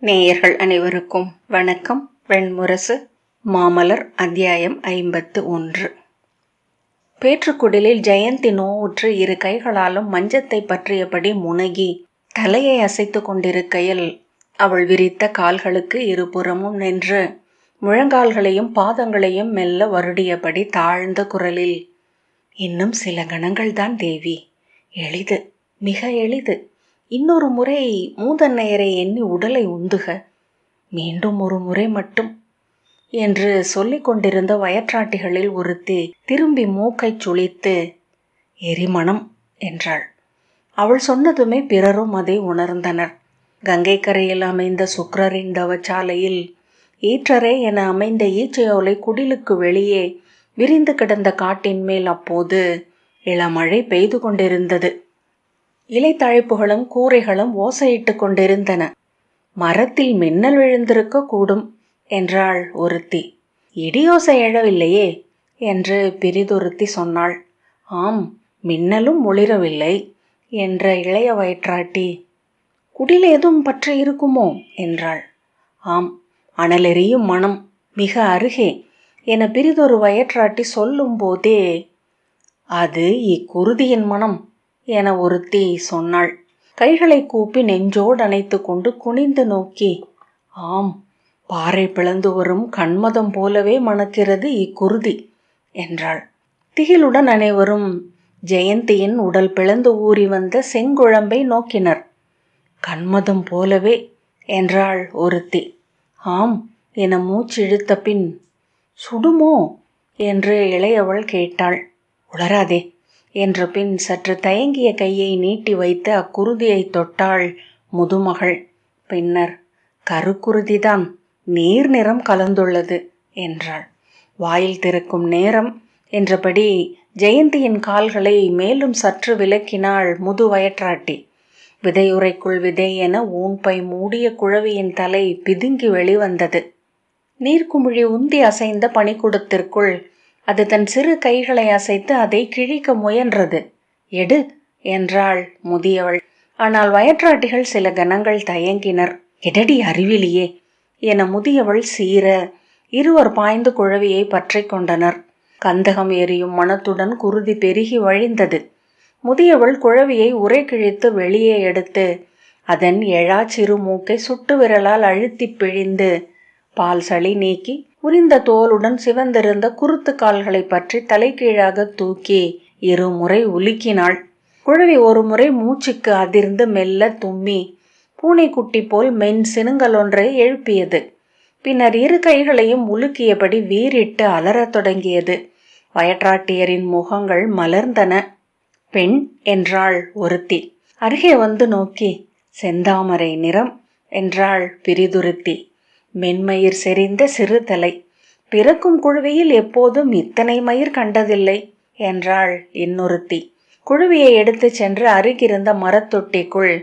நேயர்கள் அனைவருக்கும் வணக்கம். வெண்முரசு மாமலர் அத்தியாயம் 51. பேற்றுக்குடிலில் ஜெயந்தி நோவுற்று இரு கைகளாலும் மஞ்சத்தை பற்றியபடி முனகி தலையை அசைத்து கொண்டிருக்கையில் அவள் விரித்த கால்களுக்கு இருபுறமும் நின்று முழங்கால்களையும் பாதங்களையும் மெல்ல வருடியபடி தாழ்ந்த குரலில், "இன்னும் சில கணங்கள்தான் தேவி, எளிது, மிக எளிது. இன்னொரு முறை மூதன்னையரை எண்ணி உடலை உந்துக, மீண்டும் ஒரு முறை மட்டும்" என்று சொல்லிக் கொண்டிருந்த வயற்றாட்டிகளில் ஒருத்தி திரும்பி மூக்கைச் சுளித்து "எரிமணம்" என்றாள். அவள் சொன்னதுமே பிறரும் அதை உணர்ந்தனர். கங்கை கரையில் அமைந்த சுக்ரரின் தவச்சாலையில் ஈற்றரே என அமைந்த ஈச்சையோலை குடிலுக்கு வெளியே விரிந்து கிடந்த காட்டின் மேல் அப்போது இளமழை பெய்து கொண்டிருந்தது. இலைத்தழைப்புகளும் கூரைகளும் ஓசையிட்டு கொண்டிருந்தன. "மரத்தில் மின்னல் விழுந்திருக்க கூடும்" என்றாள் ஒருத்தி. "இடியோசை எழவில்லையே" என்று பிரிதொருத்தி சொன்னாள். "ஆம், மின்னலும் ஒளிரவில்லை" என்ற இளைய வயிற்றாட்டி, "குடில் ஏதும் பற்றி இருக்குமோ" என்றாள். "ஆம், அனலெறியும் மனம் மிக அருகே" என பிரிதொரு வயிற்றாட்டி சொல்லும் போதே, "அது இக்குருதியின் மனம்" என ஒருத்தி சொன்னாள். கைகளை கூப்பி நெஞ்சோடு அணைத்து கொண்டு குனிந்து நோக்கி, "ஆம், பாறை பிளந்து வரும் கண்மதம் போலவே மணக்கிறது இக்குருதி" என்றாள். திகிலுடன் அனைவரும் ஜெயந்தியின் உடல் பிளந்து ஊறி வந்த செங்குழம்பை நோக்கினர். "கண்மதம் போலவே" என்றாள் ஒருத்தி. "ஆம்" என மூச்சிழுத்த பின், "சுடுமோ" என்று இளையவள் கேட்டாள். "உளராதே" என்ற பின் சற்று தயங்கிய கையை நீட்டி வைத்து அக்குருதியை தொட்டாள் முதுமகள். பின்னர், "கருக்குருதிதான், நீர் நிறம் கலந்துள்ளது" என்றாள். "வாயில் திறக்கும் நேரம்" என்றபடி ஜெயந்தியின் கால்களை மேலும் சற்று விலக்கினாள் முது வயற்றாட்டி. விதையுறைக்குள் விதை என ஊன்பை மூடிய குழவியின் தலை பிதுங்கி வெளிவந்தது. நீர்க்குமிழி உந்தி அசைந்த பனிக்குடத்திற்குள் அது தன் சிறு கைகளை அசைத்து அதை கிழிக்க முயன்றது. "எடு" என்றாள் முதியவள். ஆனால் வயற்றாட்டிகள் சில கணங்கள் தயங்கினர். "எடடி அறிவிலியே" என முதியவள் சீர இருவர் பாய்ந்து குழவியை பற்றி கொண்டனர். கந்தகம் எரியும் மனத்துடன் குருதி பெருகி வழிந்தது. முதியவள் குழவியை உரை கிழித்து வெளியே எடுத்து அதன் எழா சிறு மூக்கை சுட்டு விரலால் அழுத்தி பிழிந்து பால் சளி நீக்கி உரிந்த தோலுடன் சிவந்திருந்த குருத்து கால்களை பற்றி தலைகீழாக தூக்கி இருமுறை உலுக்கினாள். குழவி ஒரு முறை மூச்சுக்கு அதிர்ந்து மெல்ல தும்மி பூனைக்குட்டி போல் மென் சினுங்கலொன்றை எழுப்பியது. பின்னர் இரு கைகளையும் உலுக்கியபடி வீறிட்டு அலறத் தொடங்கியது. வயற்றாட்டியரின் முகங்கள் மலர்ந்தன. "பெண்" என்றாள் ஒருத்தி. அருகே வந்து நோக்கி, "செந்தாமரை நிறம்" என்றாள் பிரிதுருத்தி. "மென்மயிர் செறிந்த சிறு தலை. பிறக்கும் குழவியில் எப்போதும் இத்தனை மயிர் கண்டதில்லை" என்றாள் இன்னொருத்தி. குழவியை எடுத்து சென்று அருகிருந்த மரத்தொட்டிக்குள்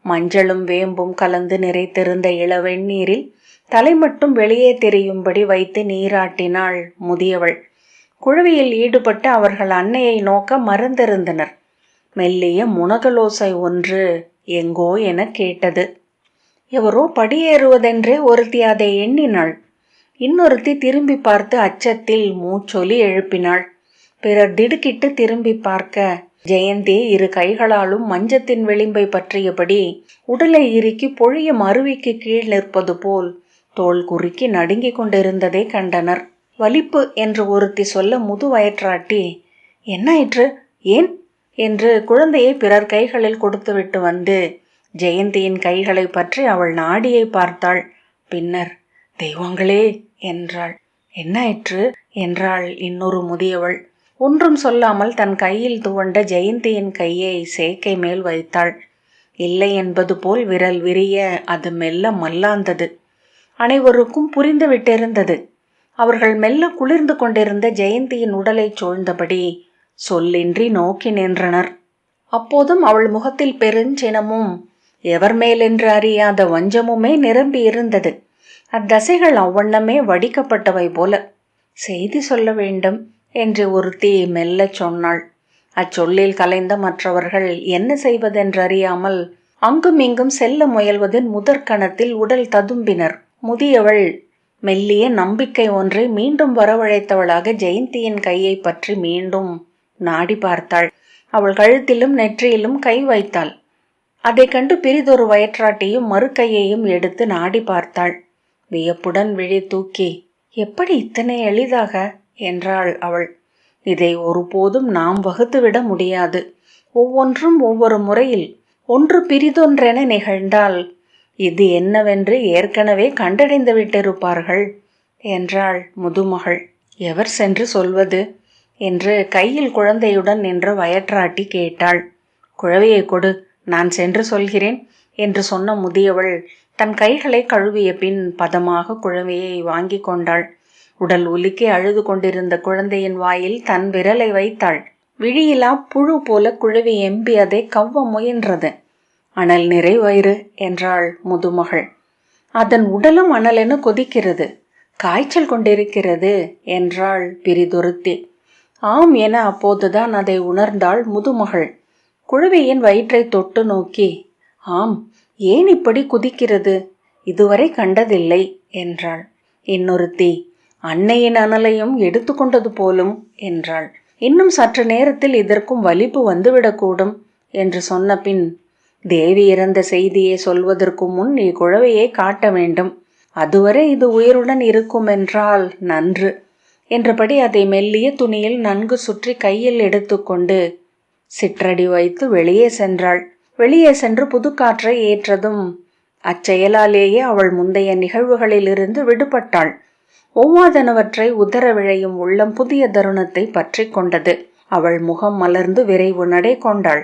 மஞ்சளும் வேம்பும் கலந்து நிறைத்திருந்த இளவெண்ணீரில் தலை மட்டும் வெளியே தெரியும்படி வைத்து நீராட்டினாள் முதியவள். குழவியில் ஈடுபட்டு அவர்கள் அன்னையை நோக்க மறந்திருந்தனர். மெல்லிய முனகலோசை ஒன்று எங்கோ என கேட்டது. எவரோ படியேறுவதென்றே ஒருத்தி அதை எண்ணினாள். இன்னொருத்தி திரும்பி பார்த்து அச்சத்தில் மூச்சொலி எழுப்பினாள். பிறர் திடுக்கிட்டு திரும்பி பார்க்க ஜெயந்தி இரு கைகளாலும் மஞ்சத்தின் விளிம்பை பற்றியபடி உடலை இறுக்கி பொழியும் அருவிக்கு கீழ் நிற்பது போல் தோள் குறுக்கி நடுங்கிக் கொண்டிருந்ததை கண்டனர். "வலிப்பு" என்று ஒருத்தி சொல்ல முது வயற்றாட்டி, "என்னாயிற்று, ஏன்" என்று குழந்தையை பிறர் கைகளில் கொடுத்துவிட்டு வந்து ஜெயந்தியின் கைகளை பற்றி அவள் நாடியை பார்த்தாள். பின்னர், "தெய்வங்களே" என்றாள். "என்னாயிற்று" என்றாள் இன்னொரு முதியவள். ஒன்றும் சொல்லாமல் தன் கையில் துவண்ட ஜெயந்தியின் கையை சேக்கை மேல் வைத்தாள். இல்லை என்பது போல் விரல் விரிய அது மெல்ல மல்லாந்தது. அனைவருக்கும் புரிந்து விட்டிருந்தது. அவர்கள் மெல்ல குளிர்ந்து கொண்டிருந்த ஜெயந்தியின் உடலை சூழ்ந்தபடி சொல்லின்றி நோக்கி நின்றனர். அப்போதும் அவள் முகத்தில் பெருஞ்சினமும் எவர் மேலென்று அறியாத வஞ்சமுமே நிரம்பி இருந்தது. அத்தசைகள் அவ்வண்ணமே வடிக்கப்பட்டவை போல. "செய்தி சொல்ல வேண்டும்" என்று ஒருத்தி மெல்ல சொன்னாள். அச்சொல்லில் கலைந்த மற்றவர்கள் என்ன செய்வதென்றறியாமல் அங்கும் இங்கும் செல்ல முயல்வதின் முதற்கணத்தில் உடல் ததும்பினர். முதியவள் மெல்லிய நம்பிக்கை ஒன்றை மீண்டும் வரவழைத்தவளாக ஜெயந்தியின் கையை பற்றி மீண்டும் நாடி பார்த்தாள். அவள் கழுத்திலும் நெற்றியிலும் கை வைத்தாள். அதை கண்டு பிரிதொரு வயற்றாட்டியும் மறு கையையும் எடுத்து நாடி பார்த்தாள். வியப்புடன் விழி தூக்கி, எப்படி இத்தனை எளிதாக என்றாள் அவள். இதை ஒருபோதும் நாம் வகுத்துவிட முடியாது. ஒவ்வொன்றும் ஒவ்வொரு முறையில் ஒன்று பிரிதொன்றென நிகழ்ந்தால் இது என்னவென்று ஏற்கனவே கண்டடைந்து விட்டிருப்பார்கள் என்றாள் முதுமகள். எவர் சென்று சொல்வது என்று கையில் குழந்தையுடன் நின்ற வயற்றாட்டி கேட்டாள். குழவையை கொடு, நான் சென்று சொல்கிறேன் என்று சொன்ன முதியவள் தன் கைகளை கழுவிய பின் பதமாக குழவையை வாங்கி கொண்டாள். உடல் உலுக்கி அழுது கொண்டிருந்த குழந்தையின் வாயில் தன் விரலை வைத்தாள். விழியிலா புழு போல குழவி எம்பி அதை கவ்வ முயன்றது. அனல் நிறை வயிறு என்றாள் முதுமகள். அதன் உடலும் அனலென கொதிக்கிறது, காய்ச்சல் கொண்டிருக்கிறது என்றாள் பிரிதொருத்தி. ஆம் என அப்போதுதான் அதை உணர்ந்தாள் முதுமகள். குழவியின் வயிற்றை தொட்டு நோக்கி, ஆம், ஏன் இப்படி குதிக்கிறது, இதுவரை கண்டதில்லை என்றாள். இன்னொருத்தி, அன்னையின் அனலையும் எடுத்துக்கொண்டது போலும் என்றாள். இன்னும் சற்று நேரத்தில் இதற்கும் வலிப்பு வந்துவிடக்கூடும் என்று சொன்ன பின், தேவி இறந்த செய்தியை சொல்வதற்கு முன் நீ குழவையை காட்ட வேண்டும், அதுவரை இது உயிருடன் இருக்கும் என்றால் நன்று என்றபடி அதை மெல்லிய துணியில் நன்கு சுற்றி கையில் எடுத்துக்கொண்டு சிற்றடி வைத்து வெளியே சென்றாள். வெளியே சென்று புதுக்காற்றை ஏற்றதும் அச்செயலாலேயே அவள் முந்தைய நிகழ்வுகளிலிருந்து விடுபட்டாள். ஒவ்வாதனவற்றை உதற விழையும் உள்ளம் புதிய தருணத்தை பற்றி கொண்டது. அவள் முகம் மலர்ந்து விரைவு நடை கொண்டாள்.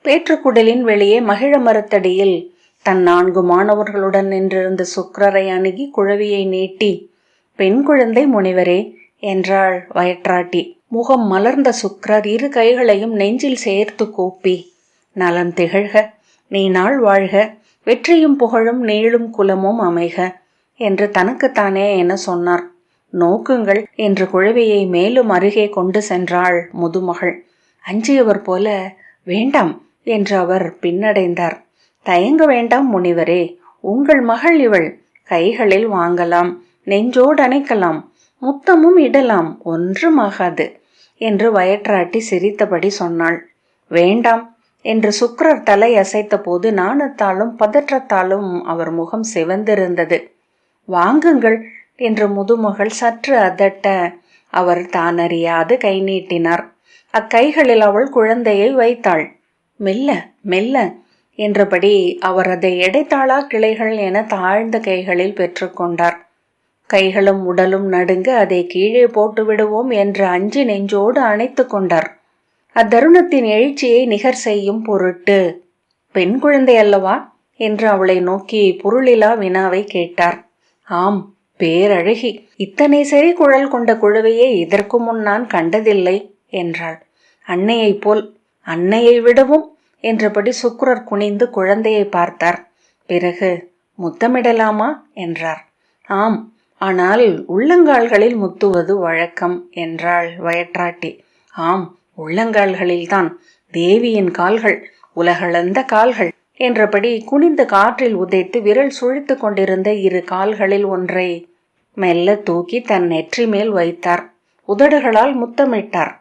பேற்றுக்குடலின் வெளியே மகிழ மரத்தடியில் தன் 4 மாணவர்களுடன் நின்றிருந்த சுக்கிரரை அணுகி குழவியை நீட்டி, பெண் குழந்தை முனிவரே என்றாள் வயற்றாட்டி. முகம் மலர்ந்த சுக்கிரர் இரு கைகளையும் நெஞ்சில் சேர்த்து கூப்பி, நலம் திகழ்க, நீ நாள் வாழ்க, வெற்றியும் புகழும் நீளும் குலமும் அமைக என்று தனக்குத்தானே என சொன்னார். நோக்குங்கள் என்று குழவியை மேலும் அருகே கொண்டு சென்றாள் முதுமகள். அஞ்சியவர் போல, வேண்டாம் என்று அவர் பின்னடைந்தார். தயங்க வேண்டாம் முனிவரே, உங்கள் மகள் இவள், கைகளில் வாங்கலாம், நெஞ்சோடு அணைக்கலாம், முத்தமும் இடலாம், ஒன்றும் ஆகாது என்று வயற்றாட்டி சிரித்தபடி சொன்னாள். வேண்டாம் என்று சுக்கிரர் தலை அசைத்த போது நாணத்தாலும் பதற்றத்தாலும் அவர் முகம் சிவந்திருந்தது. வாங்குங்கள் என்று முதுமகள் சற்று அதட்ட அவர் தானறியாது கை நீட்டினார். அக்கைகளில் அவள் குழந்தையை வைத்தாள். மெல்ல மெல்ல என்றபடி அவர் அதை எடைத்தாளா கிளைகள் என தாழ்ந்த கைகளில் பெற்றுக்கொண்டார். கைகளும் உடலும் நடுங்க அதை கீழே போட்டு விடுவோம் என்று அஞ்சி நெஞ்சோடு அணைத்து கொண்டார். அத்தருணத்தின் எழுச்சியை நிகர் செய்யும் பொருட்டு, பெண் குழந்தை அல்லவா என்று அவளை நோக்கி பொருளிலா வினாவை கேட்டார். ஆம், பேரழகி, இத்தனை சரி குழல் கொண்ட குழவையை இதற்கு முன் நான் கண்டதில்லை என்றாள். அன்னையைப் போல், அன்னையை விடவும் என்றபடி சுக்கிரர் குனிந்து குழந்தையை பார்த்தார். பிறகு, முத்தமிடலாமா என்றார். ஆம், ஆனால் உள்ளங்கால்களில் முத்துவது வழக்கம் என்றாள் வயற்றாட்டி. ஆம், உள்ளங்கால்களில்தான், தேவியின் கால்கள், உலகளந்த கால்கள் என்றபடி குனிந்து காற்றில் உதைத்து விரல் சுழித்து கொண்டிருந்த 2 கால்களில் ஒன்றை மெல்ல தூக்கி தன் நெற்றி மேல் வைத்தார். உதடுகளால் முத்தமிட்டார்.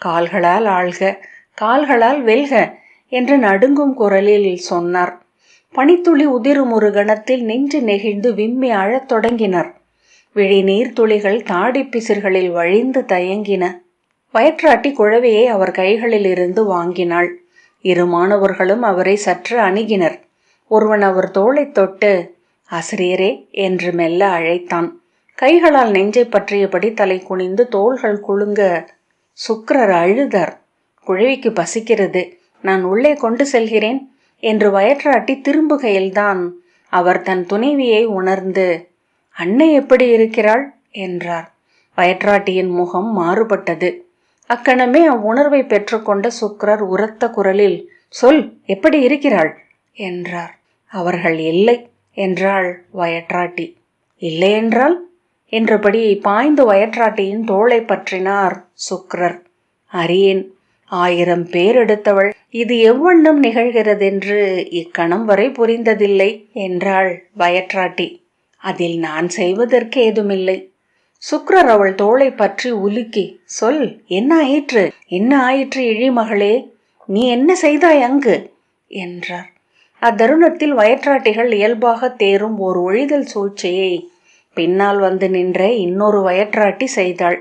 கால்களால் ஆள்க, கால்களால் வெல்க என்று நடுங்கும் குரலில் சொன்னார். பனித்துளி உதிரும் ஒரு கணத்தில் நெஞ்சு நெகிழ்ந்து விம்மி அழத் தொடங்கினர். விழி நீர் துளிகள் தாடி பிசிர்களில் வழிந்து தயங்கின. வயற்றாட்டி குழவையை அவர் கைகளில் இருந்து வாங்கினாள். 2 மாணவர்களும் அவரை சற்று அணுகினர். ஒருவன் அவர் தோளை தொட்டு, ஆசிரியரே என்று மெல்ல அழைத்தான். கைகளால் நெஞ்சை பற்றியபடி தலை குனிந்து தோள்கள் குலுங்க சுக்கிரர் அழுதார். குழவிக்கு பசிக்கிறது, நான் உள்ளே கொண்டு செல்கிறேன் என்று வயற்றாட்டி திரும்புகையில்தான் அவர் தன் துணைவியை உணர்ந்து, அன்னை எப்படி இருக்கிறாள் என்றார். வயற்றாட்டியின் முகம் மாறுபட்டது. அக்கணமே அவ்வுணர்வை பெற்றுக்கொண்ட சுக்கிரர் உரத்த குரலில், சொல், எப்படி இருக்கிறாள் என்றார். அவர்கள் இல்லை என்றாள் வயற்றாட்டி. இல்லை என்றால் என்றபடி பாய்ந்து வயற்றாட்டியின் தோளை பற்றினார் சுக்கிரர். அறியேன், 1000 பேர் எடுத்தவள். இது எவ்வண்ணம் நிகழ்கிறதென்று இக்கணம் வரை புரிந்ததில்லை என்றாள் வயற்றாட்டி. அதில் நான் செய்வதற்கு ஏதுமில்லை. சுக்ரர் அவள் தோளை பற்றி உலுக்கி, சொல், என்ன ஆயிற்று, என்ன ஆயிற்று இழிமகளே, நீ என்ன செய்தாய் அங்கு என்றார். அத்தருணத்தில் வயற்றாட்டிகள் இயல்பாக தேரும் ஓர் ஒழிதல் சூழ்ச்சியை பின்னால் வந்து நின்ற இன்னொரு வயற்றாட்டி செய்தாள்.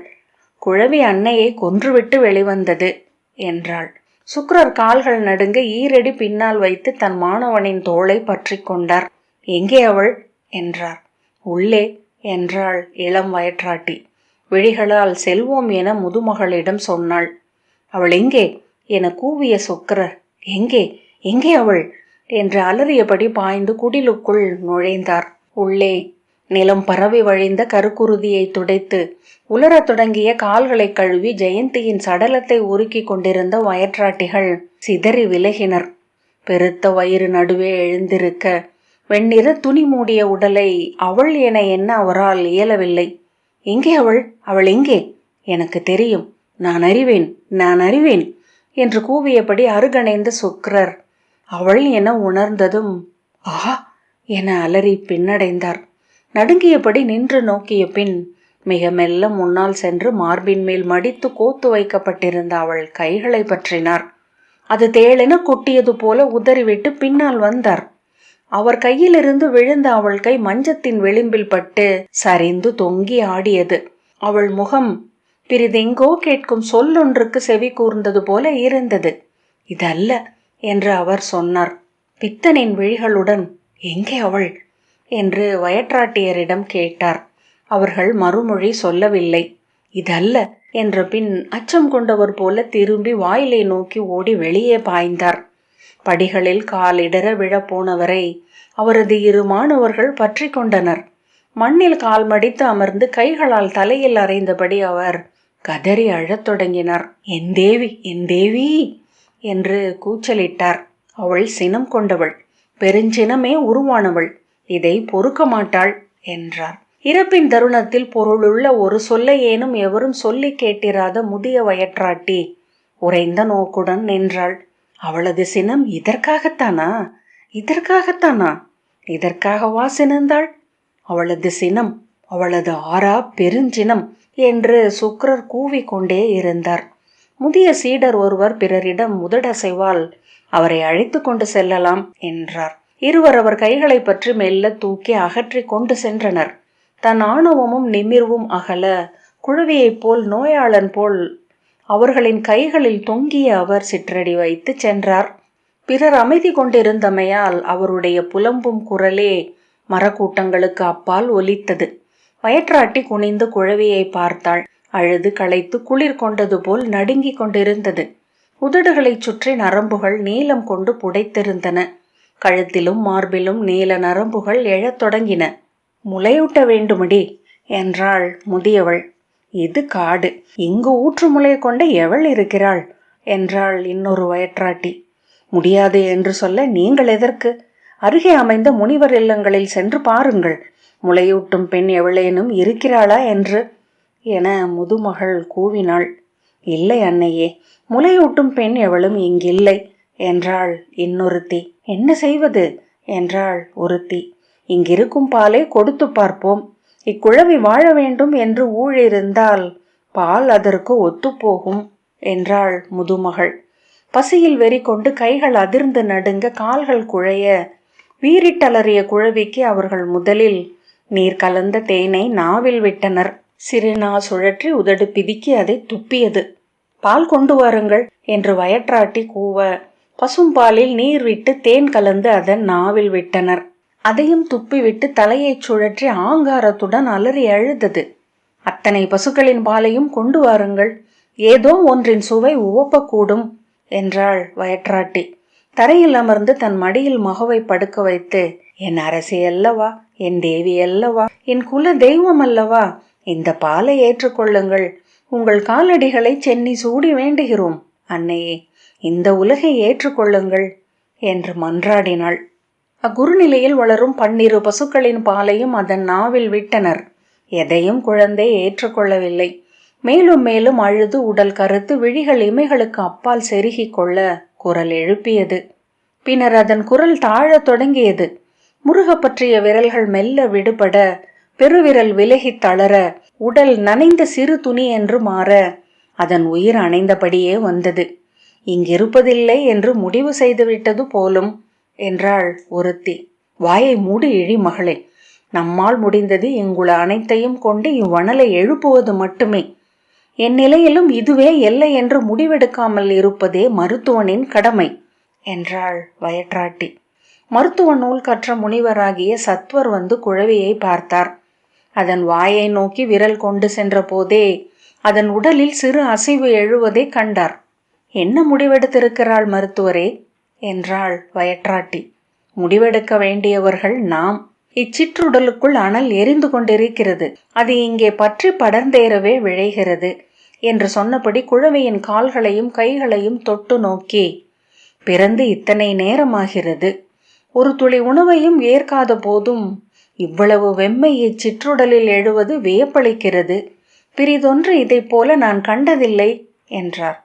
குழவி அன்னையை கொன்றுவிட்டு வெளிவந்தது என்றாள். சுக்ரர் கால்கள் நடுங்க ஈரடி பின்னால் வைத்து தன் மாணவனின் தோளை பற்றி கொண்டார். எங்கே அவள் என்றார். உள்ளே என்றாள் இளம் வயற்றாட்டி. விழிகளால் செல்வோம் என முதுமகளிடம் சொன்னாள். அவள் எங்கே என கூவிய சுக்ரர், எங்கே எங்கே அவள் என்று அலறியபடி பாய்ந்து குடிலுக்குள் நுழைந்தார். உள்ளே நிலம் பரவி வழிந்த கருக்குருதியை துடைத்து உலரத் தொடங்கிய கால்களை கழுவி ஜெயந்தியின் சடலத்தை உருக்கி கொண்டிருந்த வயற்றாட்டிகள் சிதறி விலகினர். பெருத்த வயிறு நடுவே எழுந்திருக்க வெண்ணிற துணி மூடிய உடலை அவள் என எண்ண அவரால் இயலவில்லை. எங்கே அவள், அவள் எங்கே, எனக்கு தெரியும், நான் அறிவேன், நான் அறிவேன் என்று கூவியபடி அருகணைந்த சுக்ரர் அவள் என உணர்ந்ததும் ஆ என அலறி பின்னடைந்தார். நடுங்கியபடி நின்று நோக்கிய பின் மிக மெல்ல முன்னால் சென்று மார்பின் மேல் மடித்து கோத்து வைக்கப்பட்டிருந்த அவள் கைகளை பற்றினார். அது தேளென கொட்டியது போல உதறிவிட்டு பின்னால் வந்தார். அவர் கையிலிருந்து விழுந்த அவள் கை மஞ்சத்தின் விளிம்பில் பட்டு சரிந்து தொங்கி ஆடியது. அவள் முகம் பிரிதெங்கோ கேட்கும் சொல்லொன்றுக்கு செவி கூர்ந்தது போல இருந்தது. இதல்ல என்று அவர் சொன்னார். பித்தனின் விழிகளுடன் எங்கே அவள் என்று வயற்றாட்டியரிடம் கேட்டார். அவர்கள் மறுமொழி சொல்லவில்லை. இதல்ல என்ற பின் அச்சம் கொண்டவர் போல திரும்பி வாயிலை நோக்கி ஓடி வெளியே பாய்ந்தார். படிகளில் காலிடற விழப்போனவரை அவரது 2 மாணவர்கள் பற்றி கொண்டனர். மண்ணில் கால் மடித்து அமர்ந்து கைகளால் தலையில் அறைந்தபடி அவர் கதறி அழத் தொடங்கினார். என் தேவி, என் தேவி என்று கூச்சலிட்டார். அவள் சினம் கொண்டவள், பெருஞ்சினமே உருவானவள், இதை பொறுக்க மாட்டாள் என்றார். இறப்பின் தருணத்தில் பொருளுள்ள ஒரு சொல்லை ஏனும் எவரும் சொல்லி கேட்டிராத முதிய வயற்றாட்டி உறைந்த நோக்குடன் நின்றாள். அவளது சினம் இதற்காகத்தானா, இதற்காகத்தானா, இதற்காகவா சினந்தாள்? அவளது சினம், அவளது ஆறா பெருஞ்சினம் என்று சுக்ரர் கூவிக்கொண்டே இருந்தார். முதிய சீடர் ஒருவர் பிறரிடம் முதடசைவால் அவரை அழைத்து கொண்டு செல்லலாம் என்றார். இருவர் அவர் கைகளை பற்றி மெல்ல தூக்கி அகற்றி கொண்டு சென்றனர். தன் ஆணவமும் நிமிர்வும் அகல குழவியைப் போல் நோயாளன் போல் அவர்களின் கைகளில் தொங்கிய அவர் சிற்றடி வைத்து சென்றார். பிறர் அமைதி கொண்டிருந்தமையால் அவருடைய புலம்பும் குரலே மரக்கூட்டங்களுக்கு அப்பால் ஒலித்தது. வயற்றாட்டி குனிந்து குழவியை பார்த்தாள். அழுது களைத்து குளிர் கொண்டது போல் நடுங்கிக் கொண்டிருந்தது. உதடுகளைச் சுற்றி நரம்புகள் நீலம் கொண்டு புடைத்திருந்தன. கழுத்திலும் மார்பிலும் நீல நரம்புகள் எழத் தொடங்கின. முளையூட்ட வேண்டுமடி என்றாள் முதியவள். இது காடு, இங்கு ஊற்று முளை கொண்ட எவள் இருக்கிறாள் என்றாள் இன்னொரு வயற்றாட்டி. முடியாது என்று சொல்ல நீங்கள் எதற்கு? அருகே அமைந்த முனிவர் இல்லங்களில் சென்று பாருங்கள், முளையூட்டும் பெண் எவளேனும் இருக்கிறாளா என்று என முதுமகள் கூவினாள். இல்லை அன்னையே, முளையூட்டும் பெண் எவளும் இங்கில்லை என்றாள் இன்னொருத்தி. என்ன செய்வது என்றாள் ஒருத்தி. இங்கிருக்கும் பாலை கொடுத்து பார்ப்போம். இக்குழவி வாழ வேண்டும் என்று ஊழிருந்தால் பால் அதற்கு ஒத்துப்போகும் என்றாள் முதுமகள். பசியில் வெறி கொண்டு கைகள் அதிர்ந்து நடுங்க கால்கள் குழைய வீறிட்டலறிய குழவிக்கு அவர்கள் முதலில் நீர் கலந்த தேனை நாவில் விட்டனர். சிறுநா சுழற்றி உதடு பிதுக்கி அதை துப்பியது. பால் கொண்டு வாருங்கள் என்று வயற்றாட்டி கூவ பசும்பாலில் நீர் விட்டு தேன் கலந்து அதன் நாவில் விட்டனர். அதையும் துப்பிவிட்டு தலையை சுழற்றி ஆங்காரத்துடன் அலறி அழுதது. அத்தனை பசுக்களின் பாலையும் கொண்டு வாருங்கள், ஏதோ ஒன்றின் சுவை உவப்பக்கூடும் என்றாள் வயற்றாட்டி. தரையில் அமர்ந்து தன் மடியில் மகவை படுக்க வைத்து, என் அரசி அல்லவா, என் தேவி அல்லவா, என் குல தெய்வம் அல்லவா, இந்த பாலை ஏற்றுக்கொள்ளுங்கள், உங்கள் காலடிகளை சென்னி சூடி வேண்டுகிறோம் அன்னையே, இந்த உலகை ஏற்றுக்கொள்ளுங்கள் என்று மன்றாடினாள். அக்குறுநிலையில் வளரும் 12 பசுக்களின் பாலையும் அதன் நாவில் விட்டனர். எதையும் குழந்தை ஏற்றுக்கொள்ளவில்லை. மேலும் மேலும் அழுது உடல் கருத்து விழிகள் இமைகளுக்கு அப்பால் செருகிக் கொள்ள குரல் எழுப்பியது. பின்னர் அதன் குரல் தாழத் தொடங்கியது. முருக பற்றிய விரல்கள் மெல்ல விடுபட, பெருவிரல் விலகி தளர, உடல் நனைந்த சிறு துணி என்று மாற, அதன் உயிர் அணைந்தபடியே வந்தது. இங்கிருப்பதில்லை என்று முடிவு செய்துவிட்டது போலும் என்றாள் ஒருத்தி. வாயை மூடி இழி மகளே, நம்மால் முடிந்தது இங்குள்ள அனைத்தையும் கொண்டு இவ்வணலை எழுப்புவது மட்டுமே. என் நிலையிலும் இதுவே எல்லை என்று முடிவெடுக்காமல் இருப்பதே மருத்துவனின் கடமை என்றாள் வயற்றாட்டி. மருத்துவ நூல் கற்ற முனிவராகிய சத்வர் வந்து குழவியை பார்த்தார். அதன் வாயை நோக்கி விரல் கொண்டு சென்ற போதே அதன் உடலில் சிறு அசைவு எழுவதை கண்டார். என்ன முடிவெடுத்திருக்கிறாள் மருத்துவரே என்றாள் வயற்றாட்டி. முடிவெடுக்க வேண்டியவர்கள் நாம். இச்சிற்றுடலுக்குள் அனல் எரிந்து கொண்டிருக்கிறது, அது இங்கே பற்றி படர்ந்தேறவே விழைகிறது என்று சொன்னபடி குழவியின் கால்களையும் கைகளையும் தொட்டு நோக்கி, பிறந்து இத்தனை நேரமாகிறது, ஒரு துளி உணவையும் ஏற்காத போதும் இவ்வளவு வெம்மை இச்சிற்றுடலில் எழுவது வியப்பளிக்கிறது. பிரிதொன்று இதை போல நான் கண்டதில்லை என்றார்.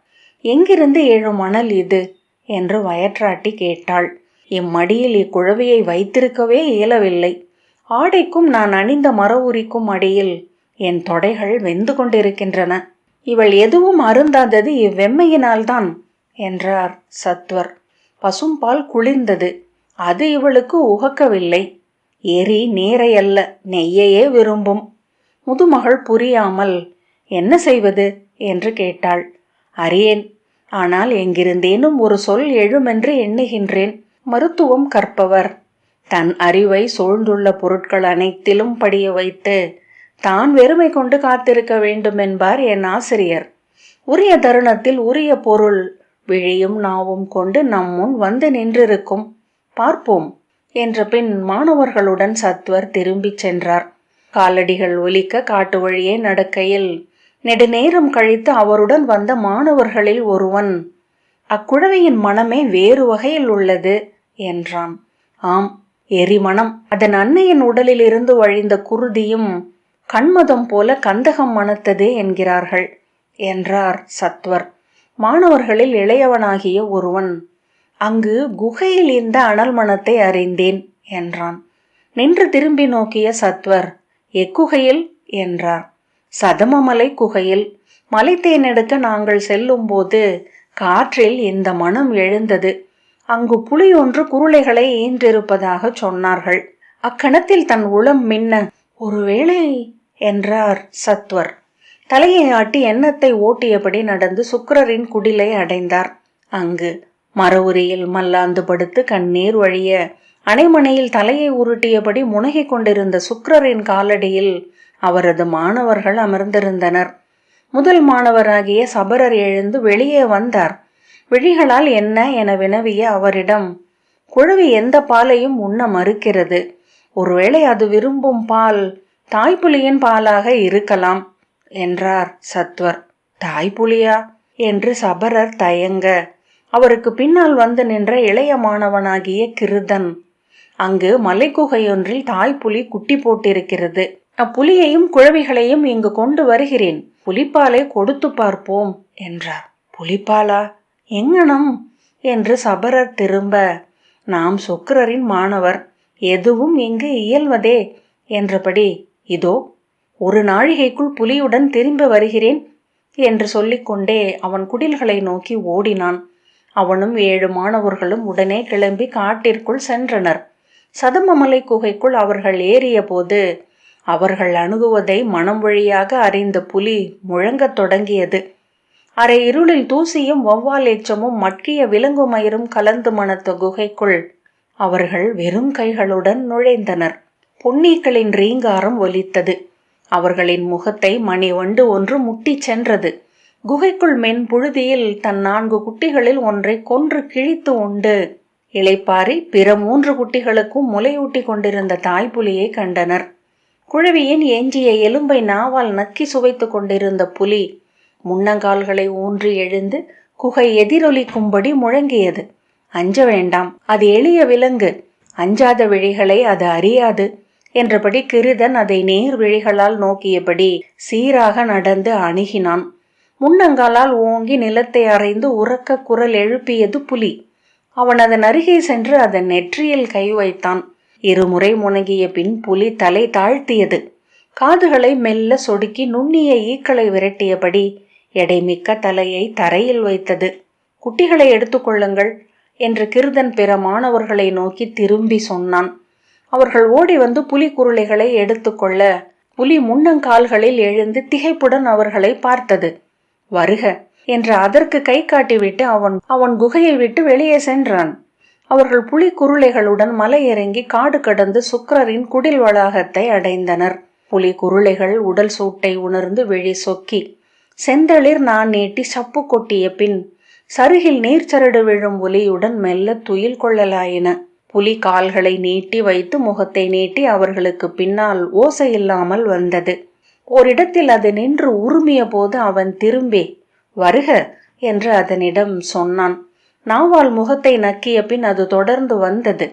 எங்கிருந்து எழும் மணல் இது என்று வயற்றாட்டி கேட்டாள். இம்மடியில் இக்குழவியை வைத்திருக்கவே இயலவில்லை. ஆடைக்கும் நான் அணிந்த மர உரிக்கும் அடியில் என் தொடைகள் வெந்து கொண்டிருக்கின்றன. இவள் எதுவும் அருந்தாதது இவ்வெம்மையினால்தான் என்றார் சத்வர். பசும்பால் குளிர்ந்தது, அது இவளுக்கு உகக்கவில்லை. எரி நீரை அல்ல, நெய்யையே விரும்பும். முதுமகள் புரியாமல் என்ன செய்வது என்று கேட்டாள். அறியேன், ஆனால் எங்கிருந்தேனும் ஒரு சொல் எழுமென்று எண்ணுகின்றேன். மருத்துவம் கற்பவர் தன் அறிவை சூழ்ந்துள்ள பொருட்கள் அனைத்திலும் படிய வைத்து தான் வெறுமை கொண்டு காத்திருக்க வேண்டும் என்பார் என் ஆசிரியர். உரிய தருணத்தில் உரிய பொருள் விழியும் நாவும் கொண்டு நம் முன் வந்து நின்றிருக்கும், பார்ப்போம் என்ற பின் மாணவர்களுடன் சத்வர் திரும்பிச் சென்றார். காலடிகள் ஒலிக்க காட்டு வழியே நடக்கையில் நெடுநேரம் கழித்து அவருடன் வந்த மாணவர்களில் ஒருவன், அக்குழவியின் மனமே வேறு வகையில் உள்ளது என்றான். ஆம், எரிமணம். அதன் அன்னையின் உடலில் இருந்து வழிந்த குருதியும் கண்மதம் போல கந்தகம் மணத்தது என்கிறார்கள் என்றார் சத்வர். மாணவர்களில் இளையவனாகிய ஒருவன், அங்கு குகையில் இந்த அனல் மணத்தை அறிந்தேன் என்றான். நின்று திரும்பி நோக்கிய சத்வர், எக்குகையில் என்றார். சதமமலை குகையில். மலை தேனெடுக்க நாங்கள் செல்லும் போது காற்றில் இந்த மனம் எழுந்தது. அங்கு புலி ஒன்று குருளைகளை ஈன்றிருப்பதாக சொன்னார்கள். அக்கணத்தில் தன் உளம் மின்ன, ஒருவேளை என்றார் சத்வர். தலையை ஆட்டி எண்ணத்தை ஓட்டியபடி நடந்து சுக்கிரரின் குடிலை அடைந்தார். அங்கு மர உரியில் மல்லாந்து படுத்து கண்ணீர் வழிய அணைமனையில் தலையை உருட்டியபடி முனகிக் கொண்டிருந்த சுக்கிரரின் காலடியில் அவரது மாணவர்கள் அமர்ந்திருந்தனர். முதல் மாணவராகிய சபரர் எழுந்து வெளியே வந்தார். விழிகளால் என்ன என வினவிய அவரிடம், குழவி எந்த பாலையும் உண்ண மறுக்கிறது. ஒருவேளை அது விரும்பும் பால் தாய்ப்புலியின் பாலாக இருக்கலாம் என்றார் சத்வர். தாய்ப்புலியா என்று சபரர் தயங்க, அவருக்கு பின்னால் வந்து நின்ற இளைய மாணவனாகிய கிருதன், அங்கு மலைக்குகையொன்றில் தாய்ப்புலி குட்டி போட்டிருக்கிறது. அப்புலியையும் குழவிகளையும் இங்கு கொண்டு வருகிறேன், புலிப்பாலை கொடுத்து பார்ப்போம் என்றார். புலிப்பாலா? எங்கனம் என்று சபரர் திரும்ப, நாம் சுக்கிரரின் மாணவர், எதுவும் இங்கு இயல்வதே என்றபடி, இதோ ஒரு நாழிகைக்குள் புலியுடன் திரும்பி வருகிறேன் என்று சொல்லிக்கொண்டே அவன் குடில்களை நோக்கி ஓடினான். அவனும் 7 மாணவர்களும் உடனே கிளம்பி காட்டிற்குள் சென்றனர். சதமமலை குகைக்குள் அவர்கள் ஏறிய போது அவர்கள் அணுகுவதை மனம் வழியாக அறிந்த புலி முழங்கத் தொடங்கியது. அரை இருளில் தூசியும் வௌவால் எச்சமும் மட்கிய விலங்கு மயிரும் கலந்து மணத்த குகைக்குள் அவர்கள் வெறும் கைகளுடன் நுழைந்தனர். பொன்னீக்களின் ரீங்காரம் ஒலித்தது. அவர்களின் முகத்தை மணி வண்டு ஒன்று முட்டி சென்றது. குகைக்குள் மென் புழுதியில் தன் 4 குட்டிகளில் ஒன்றை கொன்று கிழித்து உண்டு இளைப்பாரி பிற 3 குட்டிகளுக்கும் முலையூட்டி கொண்டிருந்த தாய்ப்புலியை கண்டனர். குழவியின் எஞ்சிய எலும்பை நாவால் நக்கி சுவைத்து கொண்டிருந்த புலி முன்னங்கால்களை ஊன்றி எழுந்து குகை எதிரொலிக்கும்படி முழங்கியது. அஞ்ச வேண்டாம், அது எளிய விலங்கு, அஞ்சாத விழிகளை அது அறியாது என்றபடி கிருதன் அதை நேர் விழிகளால் நோக்கியபடி சீராக நடந்து அணுகினான். முன்னங்காலால் ஓங்கி நிலத்தை அறைந்து உரக்க குரல் எழுப்பியது புலி. அவன் அதன் அருகே சென்று அதன் நெற்றியில் கை வைத்தான். இருமுறை முனகிய பின் புலி தலை தாழ்த்தியது. காதுகளை மெல்ல சொடுக்கி நுண்ணிய ஈக்களை விரட்டியபடி எடைமிக்க தலையை தரையில் வைத்தது. குட்டிகளை எடுத்துக்கொள்ளுங்கள் என்று கிருதன் பிற மாணவர்களை நோக்கி திரும்பி சொன்னான். அவர்கள் ஓடி வந்து புலி குருளைகளை எடுத்துக்கொள்ள புலி முன்னங்கால்களில் எழுந்து திகைப்புடன் அவர்களை பார்த்தது. வருக என்று அதற்கு கை காட்டிவிட்டு அவன் குகையை விட்டு வெளியே சென்றான். அவர்கள் புலி குருளைகளுடன் மலை இறங்கி காடு கடந்து சுக்கிரரின் குடில் வளாகத்தை அடைந்தனர். புலி குருளைகள் உடல் சூட்டை உணர்ந்து விழி சொக்கி செந்தளிர் நான் நீட்டி சப்பு கொட்டிய பின் சருகில் நீர்ச்சரடு விழும் ஒலியுடன் மெல்ல துயில் கொள்ளலாயின. புலி கால்களை நீட்டி வைத்து முகத்தை நீட்டி அவர்களுக்கு பின்னால் ஓசையில்லாமல் வந்தது. ஓரிடத்தில் அது நின்று உருமிய போது அவன் திரும்பி வருக என்று அதனிடம் சொன்னான். நாவால் முகத்தை நக்கிய பின் அது தொடர்ந்து வந்தது.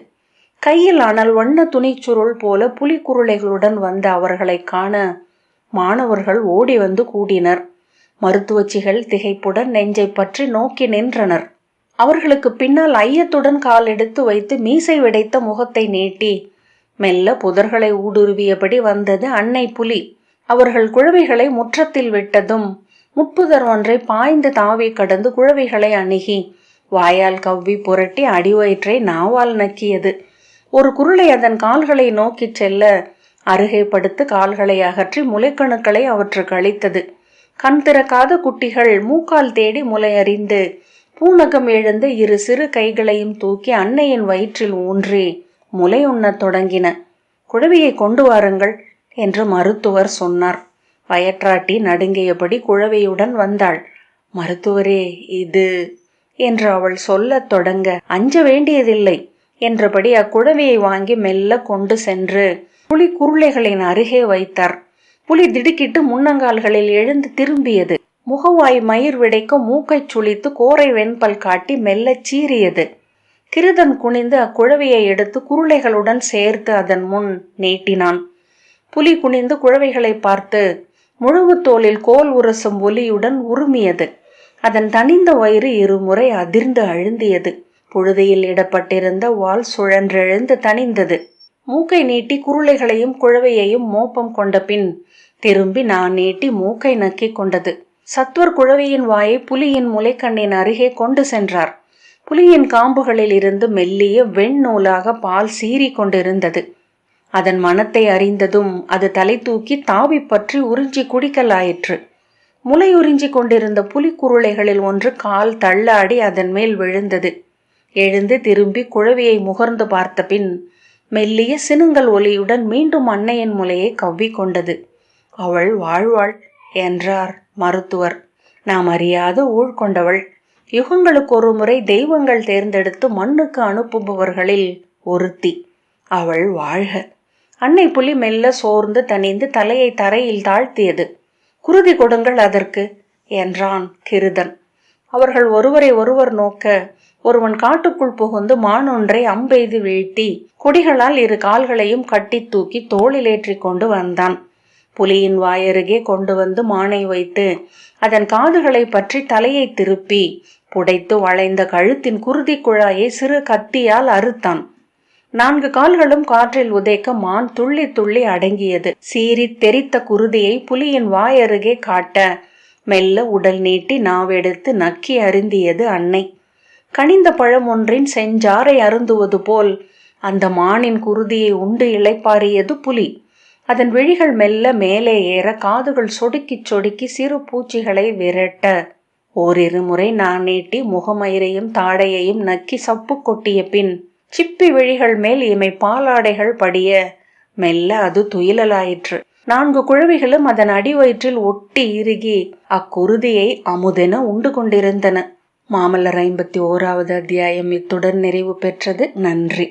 கையில் அனல் வண்ண துணிச்சுருள் போல புலிக்குருளைகளுடன் வந்த அவர்களை காண மாணவர்கள் ஓடி வந்து கூடினர். மருத்துவச்சிகள் திகைப்புடன் நெஞ்சை பற்றி நோக்கி நின்றனர். அவர்களுக்கு பின்னால் ஐயத்துடன் கால் எடுத்து வைத்து மீசை விடைத்த முகத்தை நீட்டி மெல்ல புதர்களை ஊடுருவியபடி வந்தது அன்னை புலி. அவர்கள் குழவைகளை முற்றத்தில் விட்டதும் முட்புதர் ஒன்றை பாய்ந்து தாவி கடந்து குழவைகளை அணுகி வாயால் கவ்வி புரட்டி அடிவயிற்றை நாவால் நக்கியது. ஒரு குருளை அதன் கால்களை நோக்கி செல்ல அருகே படுத்து கால்களை அகற்றி முளைக்கணுக்களை அவற்றுக்கு அளித்தது. கண் திறக்காத குட்டிகள் மூக்கால் தேடி முளையறிந்து பூநகம் எழுந்து இரு சிறு கைகளையும் தூக்கி அன்னையின் வயிற்றில் ஊன்றி முலை உண்ணத் தொடங்கின. குழவியை கொண்டு வாருங்கள் என்று மருத்துவர் சொன்னார். வயற்றாட்டி நடுங்கியபடி குழவியுடன் வந்தாள். மருத்துவரே, இது என்று அவள் சொல்லத் தொடங்க அஞ்ச வேண்டியதில்லை என்றபடி அக்குழவியை வாங்கி மெல்ல கொண்டு சென்று புலி குருளைகளின் அருகே வைத்தார். புலி திடுக்கிட்டு முன்னங்கால்களில் எழுந்து திரும்பியது. முகவாய் மயிர் விடைக்க மூக்கை சுளித்து கோரை வெண்பல் காட்டி மெல்ல சீறியது. கிருதன் குனிந்து அக்குழவியை எடுத்து குருளைகளுடன் சேர்த்து அதன் முன் நீட்டினான். புலி குனிந்து குழவைகளை பார்த்து முழுவு தோலில் கோல் உரசும் ஒலியுடன் உருமியது. அதன் தனிந்த வயிறு இருமுறை அதிர்ந்து அழுந்தியது. புழுதியில் இடப்பட்டிருந்த வால் சுழன்றெழுந்து தனிந்தது. மூக்கை நீட்டி குருளைகளையும் குழவையையும் மோப்பம் கொண்ட பின் திரும்பி நான் நீட்டி மூக்கை நக்கி கொண்டது. சத்வர் குழவையின் வாயை புலியின் முளைக்கண்ணின் அருகே கொண்டு சென்றார். புலியின் காம்புகளில் இருந்து மெல்லிய வெண்ணூலாக பால் சீறி கொண்டிருந்தது. அதன் மனத்தை அறிந்ததும் அது தலை தூக்கி தாவி பற்றி உறிஞ்சி குடிக்கலாயிற்று. முளை உறிஞ்சி கொண்டிருந்த புலிக்குருளைகளில் ஒன்று கால் தள்ளாடி அதன் மேல் விழுந்தது. எழுந்து திரும்பி குழவியை முகர்ந்து பார்த்த பின் மெல்லிய சினுங்கல் ஒலியுடன் மீண்டும் அன்னையின் முலையை கவ்வி கொண்டது. அவள் வாழ்வாள் என்றார் மருத்துவர். நாம் அறியாத ஊழ் கொண்டவள். யுகங்களுக்கு ஒரு முறை தெய்வங்கள் தேர்ந்தெடுத்து மண்ணுக்கு அனுப்புபவர்களில் ஒருத்தி. அவள் வாழ்க. அன்னை புலி மெல்ல சோர்ந்து தனிந்து தலையை தரையில் தாழ்த்தியது. குருதி கொடுங்கள் அதற்கு என்றான் கிருதன். அவர்கள் ஒருவரை ஒருவர் நோக்க ஒருவன் காட்டுக்குள் புகுந்து மானொன்றை அம்பெய்து வீழ்த்தி கொடிகளால் இரு கால்களையும் கட்டி தூக்கி தோளிலேற்றி கொண்டு வந்தான். புலியின் வாயருகே கொண்டு வந்து மானை வைத்து அதன் காதுகளை பற்றி தலையை திருப்பி புடைத்து வளைந்த கழுத்தின் குருதி குழாயை சிறு கத்தியால் அறுத்தான். 4 கால்களும் காற்றில் உதைக்க மான் துள்ளி துள்ளி அடங்கியது. சீறி தெரித்த குருதியை புலியின் வாயருகே காட்ட மெல்ல உடல் நீட்டி நாவெடுத்து நக்கி அருந்தியது அன்னை. கனிந்த பழம் ஒன்றின் செஞ்சாரை அருந்துவது போல் அந்த மானின் குருதியை உண்டு இளைப்பாறியது புலி. அதன் விழிகள் மெல்ல மேலே ஏற காதுகள் சொடுக்கி சொடுக்கி சிறு பூச்சிகளை விரட்ட ஓரிரு முறை நான் நீட்டி முகமயிரையும் தாடையையும் நக்கி சப்பு கொட்டிய பின் சிப்பி விழிகள் மேல் இமை பாலாடைகள் படிய மெல்ல அது துயிலலாயிற்று. 4 குழவிகளும் அதன் அடிவயிற்றில் ஒட்டி இறுகி அக்குருதியை அமுதென உண்டு கொண்டிருந்தன. மாமல்லர் 51வது அத்தியாயம் இத்துடன் நிறைவு பெற்றது. நன்றி.